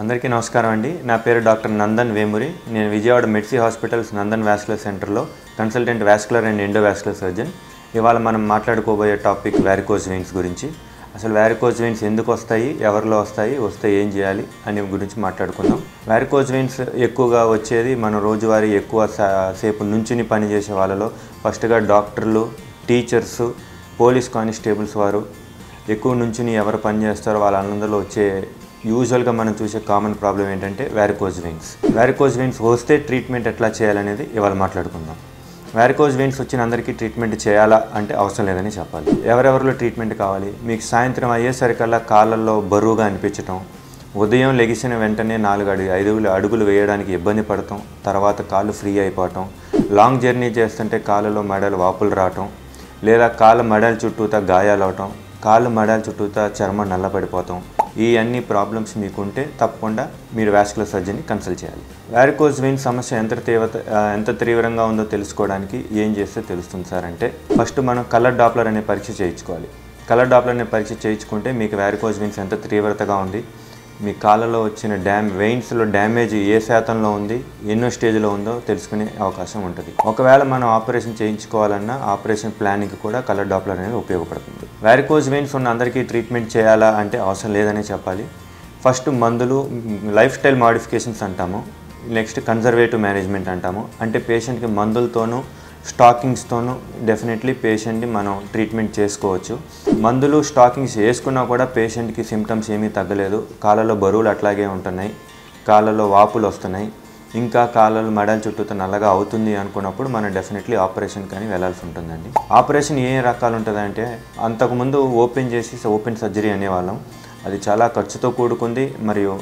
అందరికీ నమస్కారం అండి. నా పేరు డాక్టర్ నందన్ వేమూరి. నేను విజయవాడ మెడ్సీ హాస్పిటల్స్ నందన్ వాస్కులర్ సెంటర్లో consultant vascular and endovascular surgeon. ఇవాళ మనం మాట్లాడుకోబోయే టాపిక్ వారికోజ్ వెయిన్స్ గురించి. అసలు వారికోజ్ వెయిన్స్ ఎందుకు వస్తాయి, ఎవరిలో వస్తాయి, వస్తే ఏం చేయాలి అనే గురించి మాట్లాడుకుందాం. వారికోజ్ వెయిన్స్ ఎక్కువగా వచ్చేది మన రోజువారీ ఎక్కువ సేపు నుంచుని పనిచేసే వాళ్ళలో. ఫస్ట్గా డాక్టర్లు, టీచర్సు, పోలీస్ కానిస్టేబుల్స్ వారు ఎక్కువ నుంచుని ఎవరు పనిచేస్తారో వాళ్ళందరిలో వచ్చే యూజువల్గా మనం చూసే కామన్ ప్రాబ్లం ఏంటంటే వారికోజ్ వెయిన్స్. వారికోజ్ వెయిన్స్ వస్తే ట్రీట్మెంట్ ఎట్లా చేయాలనేది ఇవాళ మాట్లాడుకుందాం. వారికోజ్ వెయిన్స్ వచ్చిన అందరికీ ట్రీట్మెంట్ చేయాలా అంటే అవసరం లేదని చెప్పాలి. ఎవరెవరిలో ట్రీట్మెంట్ కావాలి? మీకు సాయంత్రం అయ్యేసరికల్లా కాళ్ళల్లో బరువుగా అనిపించటం, ఉదయం లెగిసిన వెంటనే 4-5 అడుగులు వేయడానికి ఇబ్బంది పడటం, తర్వాత కాళ్ళు ఫ్రీ అయిపోవటం, లాంగ్ జర్నీ చేస్తుంటే కాళ్ళలో మడలు వాపులు రావటం, లేదా కాళ్ళ మడల చుట్టూతా గాయాలు అవటం, కాళ్ళ మడల చుట్టూతా చర్మం నల్లపడిపోవటం, ఈ అన్ని ప్రాబ్లమ్స్ మీకుంటే తప్పకుండా మీరు వాస్కులర్ సర్జన్ని కన్సల్ట్ చేయాలి. వారికోజ్ వెయిన్ సమస్య ఎంత తీవ్రంగా ఉందో తెలుసుకోవడానికి ఏం చేస్తే తెలుస్తుంది సార్ అంటే, ఫస్ట్ మనం కలర్ డాప్లర్ అనే పరీక్ష చేయించుకోవాలి. కలర్ డాప్లర్ అనే పరీక్ష చేయించుకుంటే మీకు వారికోజ్ వెయిన్స్ ఎంత తీవ్రతగా ఉంది, మీ కాళ్ళలో వచ్చిన వెయిన్స్లో డ్యామేజ్ ఏ శాతంలో ఉంది, ఎన్నో స్టేజ్లో ఉందో తెలుసుకునే అవకాశం ఉంటుంది. ఒకవేళ మనం ఆపరేషన్ చేయించుకోవాలన్నా ఆపరేషన్ ప్లానింగ్ కూడా కలర్ డాప్లర్ అనేది ఉపయోగపడుతుంది. వారికోజ్ వెయిన్స్ ఉన్న అందరికీ ట్రీట్మెంట్ చేయాలా అంటే అవసరం లేదనే చెప్పాలి. ఫస్ట్ మందులు, లైఫ్ స్టైల్ మాడిఫికేషన్స్ అంటాము, నెక్స్ట్ కన్జర్వేటివ్ మేనేజ్మెంట్ అంటాము. అంటే పేషెంట్కి మందులతోనూ స్టాకింగ్స్తోనూ డెఫినెట్లీ పేషెంట్ని మనం ట్రీట్మెంట్ చేసుకోవచ్చు. మందులు స్టాకింగ్స్ వేసుకున్నా కూడా పేషెంట్కి సిమ్టమ్స్ ఏమీ తగ్గలేదు, కాళ్ళలో బరువులు అట్లాగే ఉంటున్నాయి, కాళ్ళలో వాపులు వస్తున్నాయి, ఇంకా కాళ్ళలో మడల చుట్టూతో నల్లగా అవుతుంది అనుకున్నప్పుడు మనం డెఫినెట్లీ ఆపరేషన్ కానీ వెళ్ళాల్సి ఉంటుందండి. ఆపరేషన్ ఏ రకాలు ఉంటుందంటే, అంతకుముందు ఓపెన్ సర్జరీ అనేవాళ్ళం. అది చాలా ఖర్చుతో కూడుకుంది, మరియు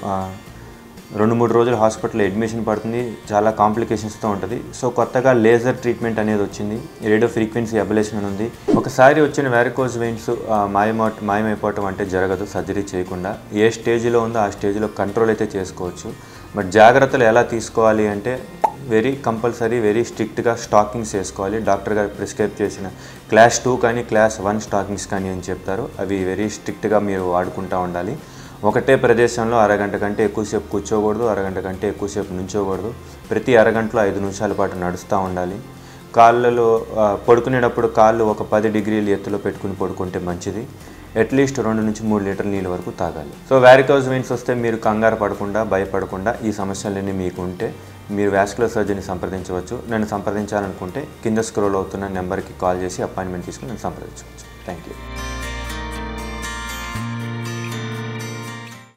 2-3 రోజులు హాస్పిటల్లో అడ్మిషన్ పడుతుంది, చాలా కాంప్లికేషన్స్తో ఉంటుంది. సో కొత్తగా లేజర్ ట్రీట్మెంట్ అనేది వచ్చింది, రేడియో ఫ్రీక్వెన్సీ అబ్లేషన్ అని ఉంది. ఒకసారి వచ్చిన వారికోజ్ వెయిన్స్ మాయమైపోవటం అంటే జరగదు సర్జరీ చేయకుండా. ఏ స్టేజ్లో ఉందో ఆ స్టేజ్లో కంట్రోల్ అయితే చేసుకోవచ్చు. బట్ జాగ్రత్తలు ఎలా తీసుకోవాలి అంటే, వెరీ స్ట్రిక్ట్గా స్టాకింగ్స్ వేసుకోవాలి. డాక్టర్ గారు ప్రిస్క్రైబ్ చేసిన క్లాస్ 2 కానీ క్లాస్ 1 స్టాకింగ్స్ కానీ అని చెప్తారు, అవి వెరీ స్ట్రిక్ట్గా మీరు వాడుకుంటూ ఉండాలి. ఒకటే ప్రదేశంలో అరగంట కంటే ఎక్కువసేపు కూర్చోకూడదు, అరగంట కంటే ఎక్కువసేపు నుంచోకూడదు. ప్రతి అరగంటలో 5 నిమిషాల పాటు నడుస్తూ ఉండాలి. కాళ్ళలో పడుకునేటప్పుడు కాళ్ళు ఒక 10 డిగ్రీల ఎత్తులో పెట్టుకుని పడుకుంటే మంచిది. అట్లీస్ట్ 2-3 లీటర్ల నీళ్ళ వరకు తాగాలి. సో వారికోజ్ వెయిన్స్ వస్తే మీరు కంగారు పడకుండా, భయపడకుండా, ఈ సమస్యలన్నీ మీకు ఉంటే మీరు వాస్కులర్ సర్జన్ని సంప్రదించవచ్చు. నన్ను సంప్రదించాలనుకుంటే కింద స్క్రోల్ అవుతున్న నెంబర్కి కాల్ చేసి అపాయింట్మెంట్ తీసుకుని నన్ను సంప్రదించవచ్చు. Thank you.